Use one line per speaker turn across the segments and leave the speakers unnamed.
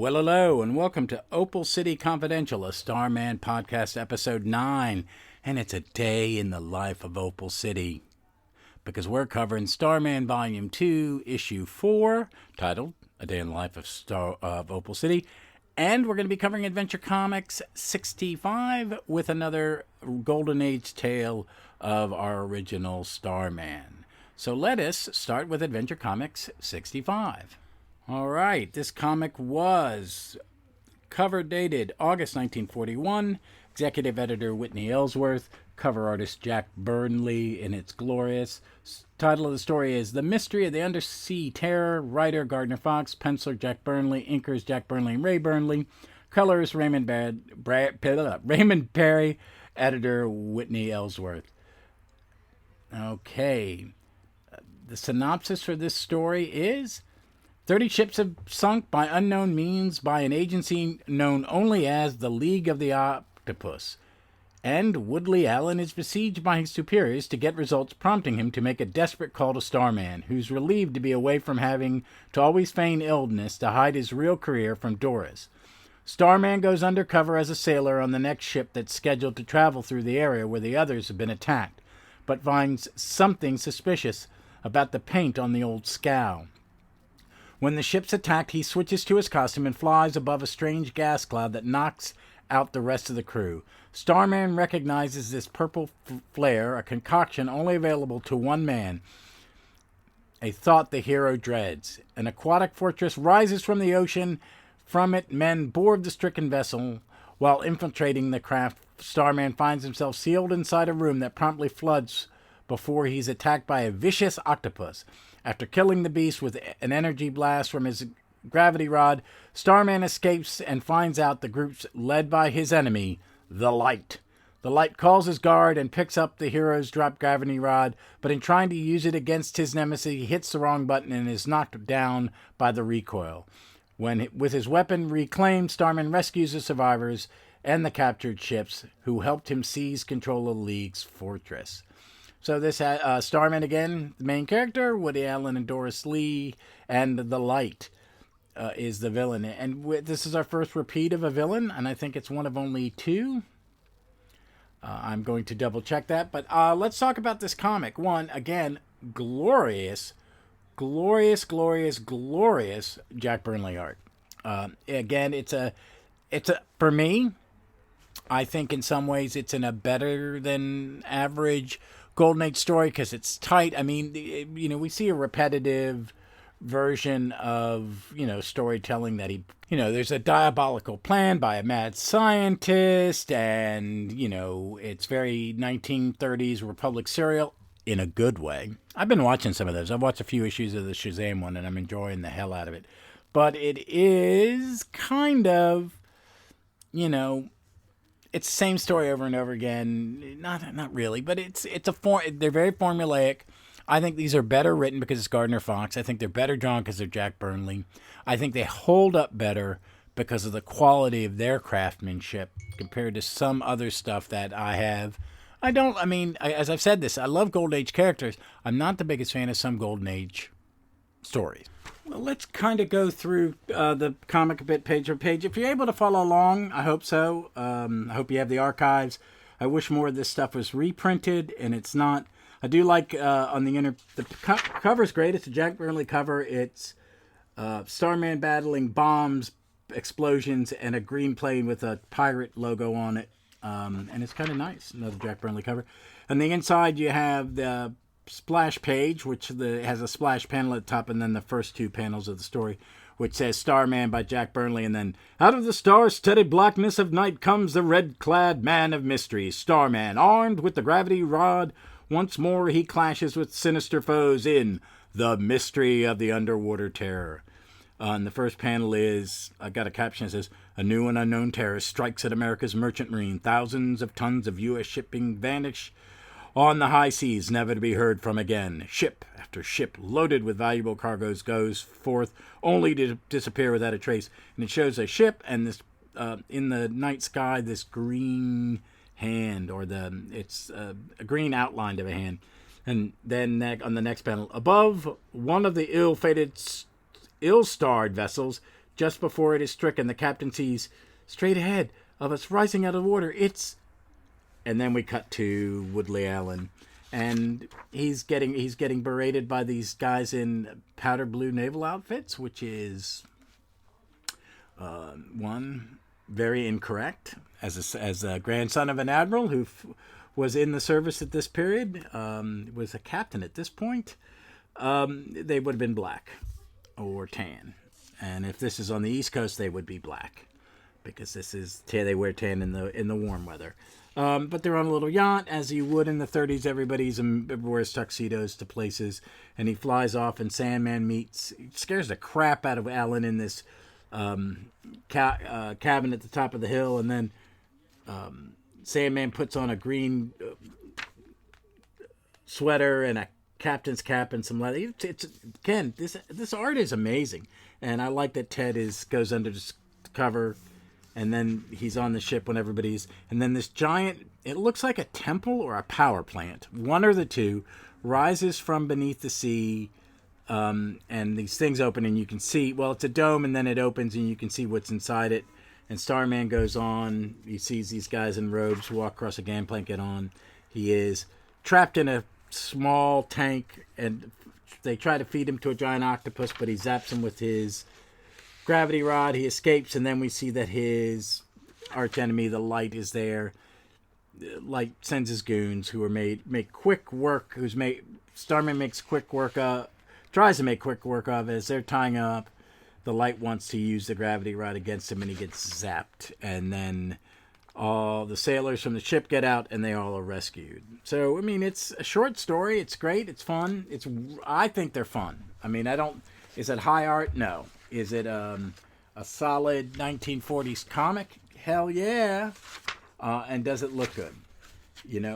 Well, hello, and welcome to Opal City Confidential, a Starman podcast, episode 9. And it's a day in the life of Opal City, because we're covering Starman Volume 2, Issue 4, titled A Day in the Life of Opal City. And we're going to be covering Adventure Comics 65 with another Golden Age tale of our original Starman. So let us start with Adventure Comics 65. All right, this comic was cover dated August 1941, executive editor Whitney Ellsworth, cover artist Jack Burnley, and it's glorious. Title of the story is The Mystery of the Undersea Terror, writer Gardner Fox, penciler Jack Burnley, inkers Jack Burnley and Ray Burnley, colors Raymond Perry, editor Whitney Ellsworth. Okay, the synopsis for this story is 30 ships have sunk by unknown means by an agency known only as the League of the Octopus, and Woodley Allen is besieged by his superiors to get results, prompting him to make a desperate call to Starman, who's relieved to be away from having to always feign illness to hide his real career from Doris. Starman goes undercover as a sailor on the next ship that's scheduled to travel through the area where the others have been attacked, but finds something suspicious about the paint on the old scow. When the ship's attacked, he switches to his costume and flies above a strange gas cloud that knocks out the rest of the crew. Starman recognizes this purple flare, a concoction only available to one man, a thought the hero dreads. An aquatic fortress rises from the ocean. From it, men board the stricken vessel. While infiltrating the craft, Starman finds himself sealed inside a room that promptly floods before he's attacked by a vicious octopus. After killing the beast with an energy blast from his gravity rod, Starman escapes and finds out the group's led by his enemy, the Light. The Light calls his guard and picks up the hero's dropped gravity rod, but in trying to use it against his nemesis, he hits the wrong button and is knocked down by the recoil. With his weapon reclaimed, Starman rescues the survivors and the captured ships, who helped him seize control of the League's fortress. So this Starman again, the main character, Woody Allen and Doris Lee, and the Light is the villain. And this is our first repeat of a villain, and I think it's one of only two. I'm going to double check that, but let's talk about this comic. One, again, glorious Jack Burnley art. Again, it's a for me, I think in some ways it's in a better than average Golden Age story because it's tight. I mean, we see a repetitive version of, storytelling that there's a diabolical plan by a mad scientist and, it's very 1930s Republic serial in a good way. I've been watching some of those. I've watched a few issues of the Shazam one and I'm enjoying the hell out of it. But it is kind of, it's the same story over and over again. Not really, but they're very formulaic. I think these are better written because it's Gardner Fox. I think they're better drawn because they're Jack Burnley. I think they hold up better because of the quality of their craftsmanship compared to some other stuff that I have. As I've said this, I love Golden Age characters. I'm not the biggest fan of some Golden Age stories. Well, let's kind of go through the comic a bit page by page. If you're able to follow along, I hope so. I hope you have the archives. I wish more of this stuff was reprinted, and it's not. I do like the cover's great. It's a Jack Burnley cover. It's Starman battling bombs, explosions, and a green plane with a pirate logo on it. And it's kind of nice. Another Jack Burnley cover. On the inside, you have the splash page, which has a splash panel at the top, and then the first two panels of the story, which says Starman by Jack Burnley, and then out of the star-studded blackness of night comes the red-clad man of mystery, Starman, armed with the gravity rod. Once more he clashes with sinister foes in The Mystery of the Underwater Terror. And the first panel is, I've got a caption that says, a new and unknown terror strikes at America's merchant marine. Thousands of tons of U.S. shipping vanish on the high seas, never to be heard from again. Ship after ship loaded with valuable cargoes goes forth, only to disappear without a trace. And it shows a ship and this in the night sky, this green hand, or it's a green outline of a hand. And then on the next panel, above one of the ill-starred vessels, Just before it is stricken, the captain sees straight ahead of us, rising out of the water. It's... And then we cut to Woodley Allen, and he's getting berated by these guys in powder blue naval outfits, which is one, very incorrect. As a grandson of an admiral who was in the service at this period, was a captain at this point, they would have been black or tan. And if this is on the East Coast, they would be black, because they wear tan in the warm weather. But they're on a little yacht, as you would in the 30s. Everybody wears tuxedos to places, and he flies off, and Sandman scares the crap out of Allen in this cabin at the top of the hill, and then Sandman puts on a green sweater and a captain's cap and some leather. Ken, this art is amazing, and I like that Ted goes under the cover. And then he's on the ship when everybody's... And then this giant... It looks like a temple or a power plant. One or the two rises from beneath the sea. And these things open and you can see... Well, it's a dome, and then it opens and you can see what's inside it. And Starman goes on. He sees these guys in robes walk across a gangplank, get on. He is trapped in a small tank. And they try to feed him to a giant octopus, but he zaps him with his... gravity rod. He escapes, and then we see that his arch enemy, the Light, is there. Light sends his goons, who are make quick work. Starman makes quick work of, tries to make quick work of. As they're tying up, the Light wants to use the gravity rod against him, and he gets zapped. And then all the sailors from the ship get out, and they all are rescued. So I mean, it's a short story. It's great. It's fun. I think they're fun. I mean, is it high art? No. Is it a solid 1940s comic? Hell yeah. And does it look good?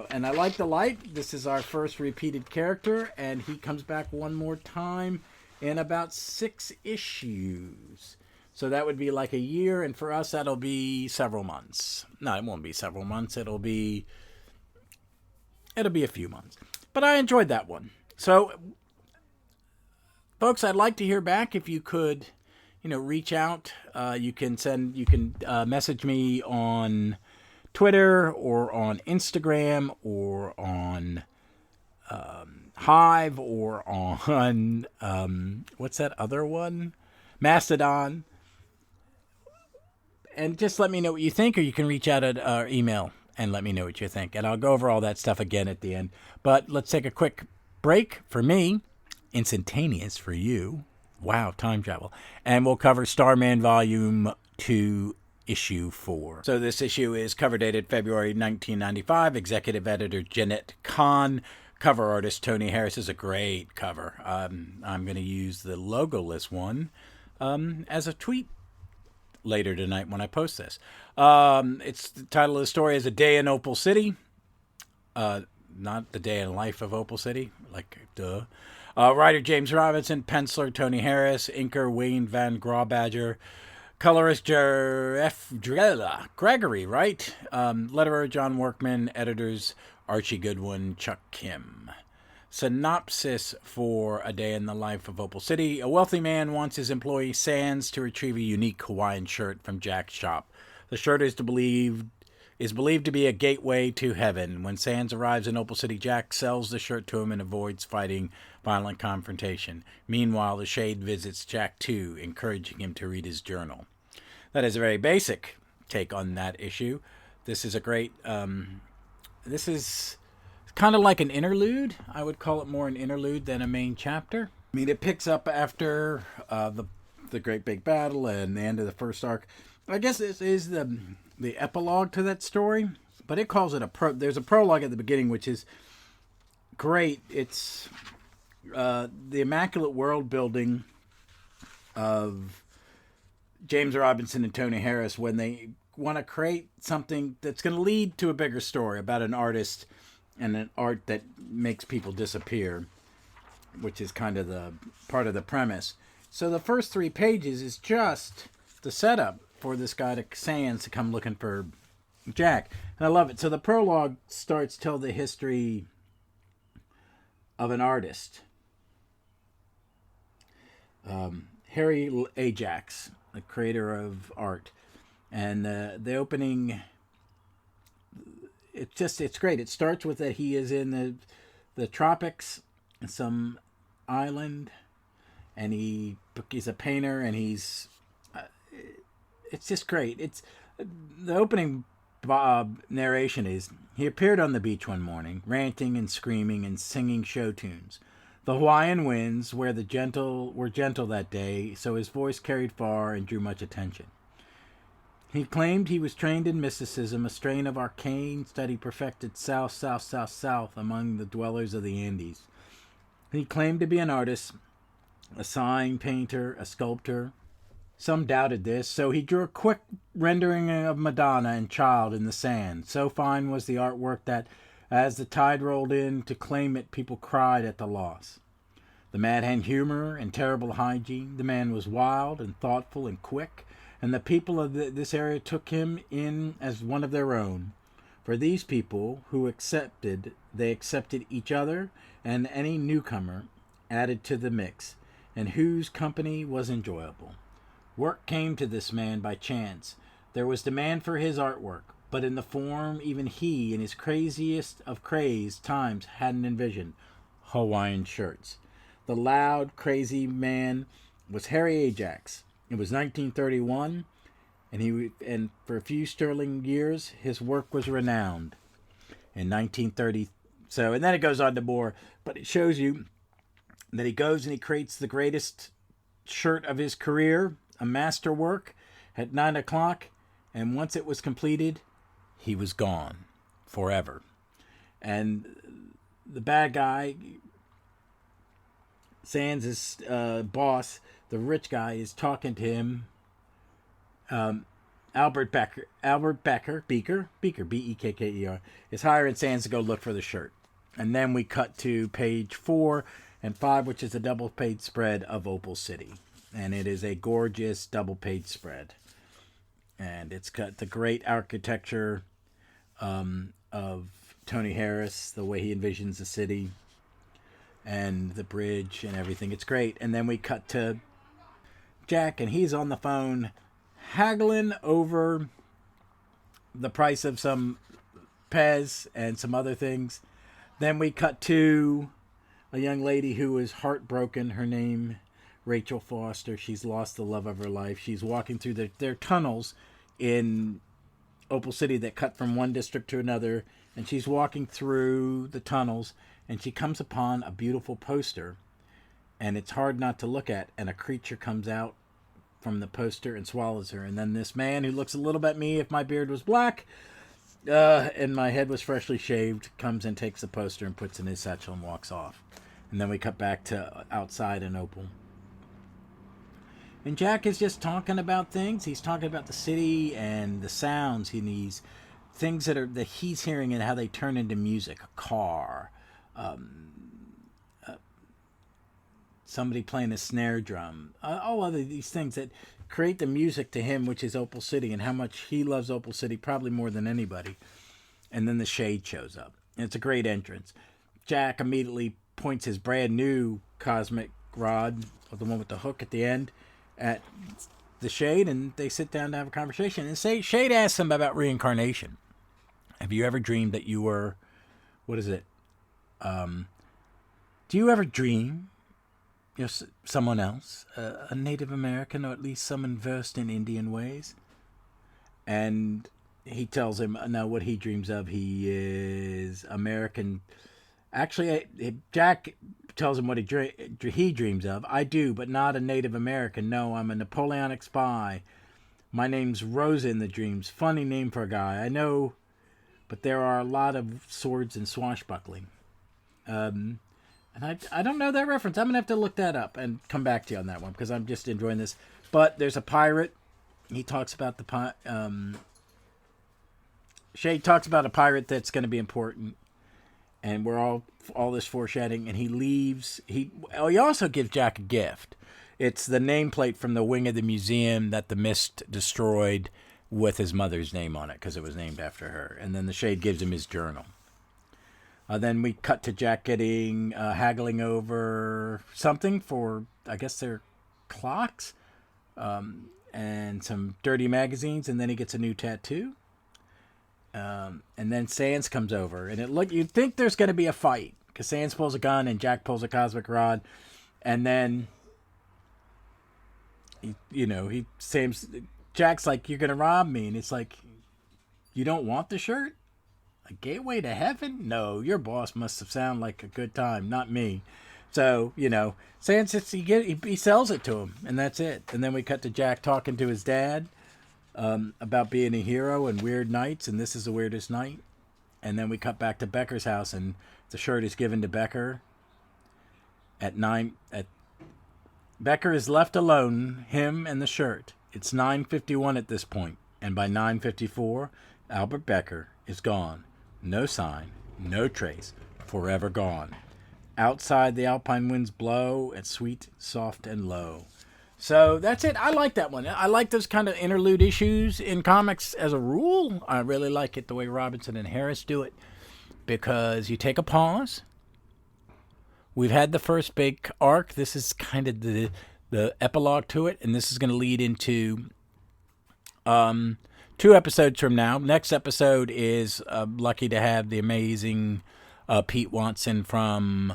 And I like the Light. This is our first repeated character, and he comes back one more time in about 6 issues. So that would be like a year, and for us, that'll be several months. No, it won't be several months. It'll be a few months. But I enjoyed that one. So, folks, I'd like to hear back. If you could... reach out. You can message me on Twitter or on Instagram or on Hive or on what's that other one? Mastodon. And just let me know what you think, or you can reach out at our email and let me know what you think. And I'll go over all that stuff again at the end. But let's take a quick break for me, instantaneous for you. Wow, time travel. And we'll cover Starman Volume 2, Issue 4. So this issue is cover dated February 1995. Executive editor Jeanette Kahn. Cover artist Tony Harris. Is a great cover. I'm going to use the logoless one as a tweet later tonight when I post this. It's the title of the story is A Day in Opal City. Not the day in life of Opal City. Like, duh. Writer James Robinson, penciler Tony Harris, inker Wayne Van Grawbadger, colorist Jeff Gregory, right? Letterer John Workman, editors Archie Goodwin, Chuck Kim. Synopsis for A Day in the Life of Opal City. A wealthy man wants his employee Sands to retrieve a unique Hawaiian shirt from Jack's shop. The shirt is believed to be a gateway to heaven. When Sands arrives in Opal City, Jack sells the shirt to him and avoids fighting violent confrontation. Meanwhile, the Shade visits Jack too, encouraging him to read his journal. That is a very basic take on that issue. This is a great... this is kind of like an interlude. I would call it more an interlude than a main chapter. I mean, it picks up after the Great Big Battle and the end of the first arc. I guess this is the epilogue to that story, but it calls it there's a prologue at the beginning, which is great. It's the immaculate world building of James Robinson and Tony Harris when they want to create something that's going to lead to a bigger story about an artist and an art that makes people disappear, which is kind of the part of the premise. So the first 3 pages is just the setup for this guy Sands to come looking for Jack. And I love it. So the prologue starts tell the history of an artist. Harry Ajax, the creator of art. And the opening, it's great. It starts with that he is in the tropics, some island, and he's a painter, and it's just great. It's the opening narration is he appeared on the beach one morning, ranting and screaming and singing show tunes. The Hawaiian winds were gentle that day, so his voice carried far and drew much attention. He claimed he was trained in mysticism, a strain of arcane study perfected south among the dwellers of the Andes. He claimed to be an artist, a sign painter, a sculptor. Some doubted this, so he drew a quick rendering of Madonna and Child in the sand. So fine was the artwork that, as the tide rolled in to claim it, people cried at the loss. The man had humor and terrible hygiene. The man was wild and thoughtful and quick, and the people of this area took him in as one of their own. For these people they accepted each other and any newcomer added to the mix, and whose company was enjoyable. Work came to this man by chance. There was demand for his artwork, but in the form even he, in his craziest of crazed times, hadn't envisioned: Hawaiian shirts. The loud, crazy man was Harry Ajax. It was 1931, and for a few sterling years, his work was renowned. In 1930, and then it goes on to more, but it shows you that he goes and he creates the greatest shirt of his career, a masterwork, at 9 o'clock, and once it was completed, he was gone forever. And the bad guy, Sands' boss, the rich guy, is talking to him. Albert Becker, B-E-K-K-E-R, is hiring Sands to go look for the shirt. And then we cut to page 4 and 5, which is a double-page spread of Opal City. And it is a gorgeous double-page spread. And it's got the great architecture of Tony Harris, the way he envisions the city, and the bridge and everything. It's great. And then we cut to Jack, and he's on the phone haggling over the price of some Pez and some other things. Then we cut to a young lady who is heartbroken. Her name, Rachel Foster. She's lost the love of her life. She's walking through their tunnels in Opal City that cut from one district to another. And she's walking through the tunnels, and she comes upon a beautiful poster. And it's hard not to look at. And a creature comes out from the poster and swallows her. And then this man, who looks a little bit me if my beard was black and my head was freshly shaved, comes and takes the poster and puts it in his satchel and walks off. And then we cut back to outside in Opal. And Jack is just talking about things. He's talking about the city and the sounds he needs, things that he's hearing and how they turn into music. A car, somebody playing a snare drum, all of these things that create the music to him, which is Opal City, and how much he loves Opal City, probably more than anybody. And then the Shade shows up. And it's a great entrance. Jack immediately points his brand new cosmic rod, the one with the hook at the end, at the Shade, and they sit down to have a conversation. And Shade asks him about reincarnation. Have you ever dreamed that you were, what is it? Do you ever dream you're someone else, a Native American, or at least someone versed in Indian ways? And he tells him, no, what he dreams of, he is American. Actually, Jack tells him what he dreams of. I do, but not a Native American. No, I'm a Napoleonic spy. My name's Rosa in the dreams. Funny name for a guy, I know, but there are a lot of swords and swashbuckling. And I don't know that reference. I'm going to have to look that up and come back to you on that one, because I'm just enjoying this. But there's a pirate. He talks about Shade talks about a pirate that's going to be important. And we're all this foreshadowing. And he leaves. He also gives Jack a gift. It's the nameplate from the wing of the museum that the mist destroyed with his mother's name on it, because it was named after her. And then the Shade gives him his journal. Then we cut to Jack haggling over something for, I guess they're clocks and some dirty magazines, and then he gets a new tattoo. And then Sans comes over, and you'd think there's going to be a fight because Sans pulls a gun and Jack pulls a cosmic rod, and then Jack's like, "You're going to rob me," and it's like, "You don't want the shirt? A gateway to heaven? No, your boss must have sounded like a good time, not me." So, Sans, he sells it to him, and that's it. And then we cut to Jack talking to his dad about being a hero and weird nights, and this is the weirdest night. And then we cut back to Becker's house, and the shirt is given to Becker at 9. Becker is left alone, him and the shirt. It's 9:51 at this point, and by 9:54, Albert Becker is gone. No sign, no trace, forever gone. Outside, the alpine winds blow, and sweet, soft, and low. So that's it. I like that one. I like those kind of interlude issues in comics as a rule. I really like it the way Robinson and Harris do it, because you take a pause. We've had the first big arc. This is kind of the epilogue to it, and this is going to lead into 2 episodes from now. Next episode is lucky to have the amazing Pete Watson from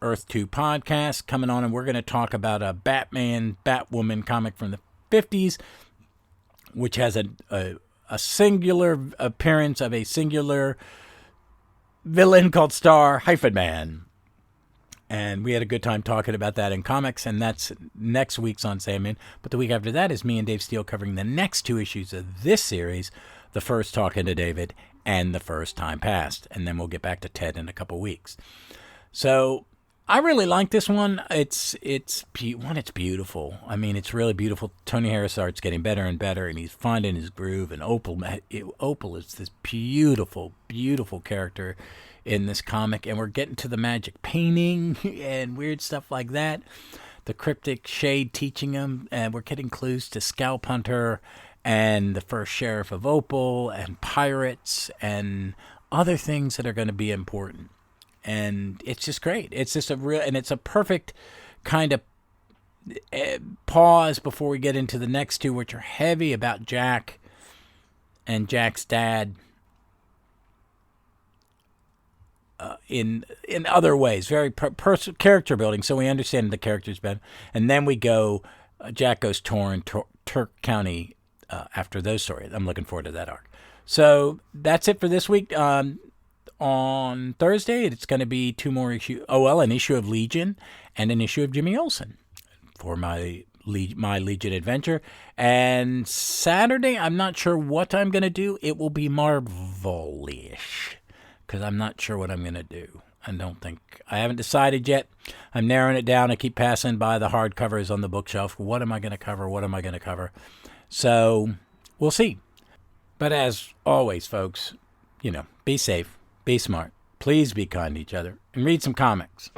Earth 2 podcast coming on, and we're going to talk about a Batwoman comic from the 50s, which has a singular appearance of a singular villain called Star-Man. And we had a good time talking about that in comics, and that's next week's on Sandman. But the week after that is me and Dave Steele covering the next 2 issues of this series, the first Talking to David and the first Time Past. And then we'll get back to Ted in a couple weeks. So I really like this one. It's beautiful. I mean, it's really beautiful. Tony Harris art's getting better and better, and he's finding his groove. And Opal is this beautiful, beautiful character in this comic, and we're getting to the magic painting and weird stuff like that. The cryptic shade teaching him, and we're getting clues to Scalp Hunter and the first sheriff of Opal and pirates and other things that are going to be important. And it's just great. It's just it's a perfect kind of pause before we get into the next 2, which are heavy about Jack and Jack's dad. In other ways, very character building, so we understand the characters better. And then we go, Jack goes touring Turk County after those stories. I'm looking forward to that arc. So that's it for this week. On Thursday, it's going to be 2 more issues. An issue of Legion and an issue of Jimmy Olsen for my Legion adventure. And Saturday, I'm not sure what I'm going to do. It will be Marvel-ish, because I'm not sure what I'm going to do. I haven't decided yet. I'm narrowing it down. I keep passing by the hardcovers on the bookshelf. What am I going to cover? So we'll see. But as always, folks, be safe, be smart, please be kind to each other, and read some comics.